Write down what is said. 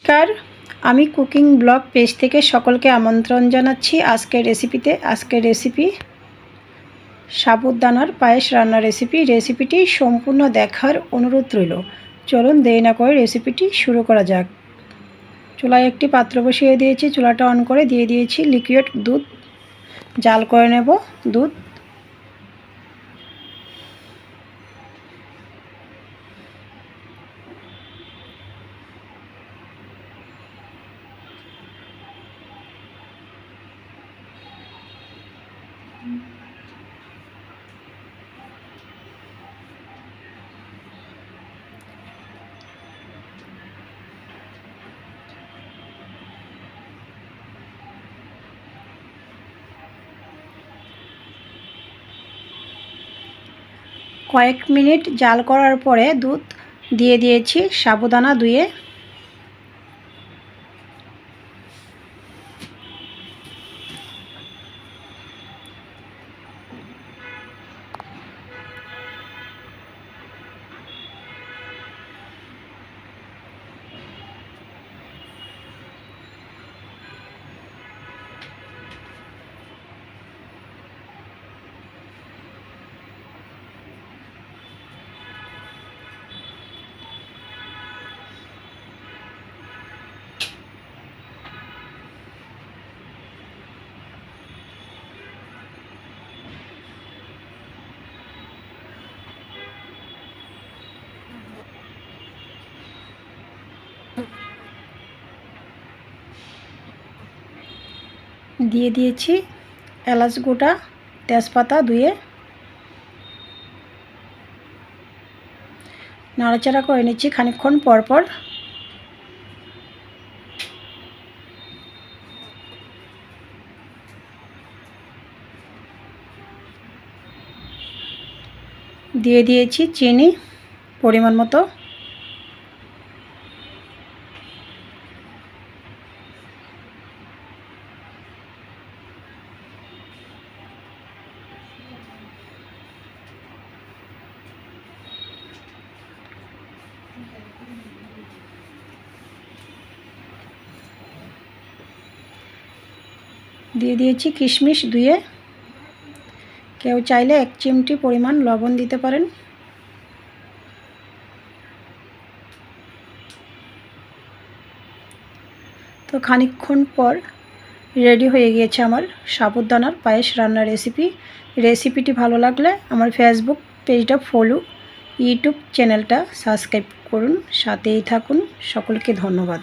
নমস্কার, আমি cooking blog page থেকে সকলকে আমন্ত্রণ জানাচ্ছি আজকের রেসিপিতে। আজকের রেসিপি সাবুদানার পায়েস রান্নার রেসিপিটি সম্পূর্ণ দেখার অনুরোধ রইল। চলুন দেরি না করে রেসিপিটি শুরু করা যাক। চুলায় একটি পাত্র বসিয়ে দিয়েছি, চুলাটা অন করে দিয়ে দিয়েছি লিকুইড দুধ। জাল করে নেব দুধ। কয়েক মিনিট জাল করার পরে দুধ দিয়ে দিয়েছি সাবুদানা ধুয়ে। দিয়ে দিয়েছি এলাচ গোটা, তেজপাতা ধুয়ে। নাড়াচাড়া করে নিচ্ছি খানিকক্ষণ পর পর। দিয়ে দিয়েছি চিনি পরিমাণ মতো। দিয়ে দিয়েছি কিশমিশ ধুয়ে। কেউ চাইলে 1 চিমটি পরিমাণ লবণ দিতে পারেন। তো খানিকক্ষণ পর রেডি হয়ে গিয়েছে আমার সাবুদানার পায়েস রান্নার রেসিপিটি ভালো লাগলে আমার ফেসবুক পেজটা ফলো, ইউটিউব চ্যানেলটা সাবস্ক্রাইব করুন, সাথেই থাকুন। সকলকে ধন্যবাদ।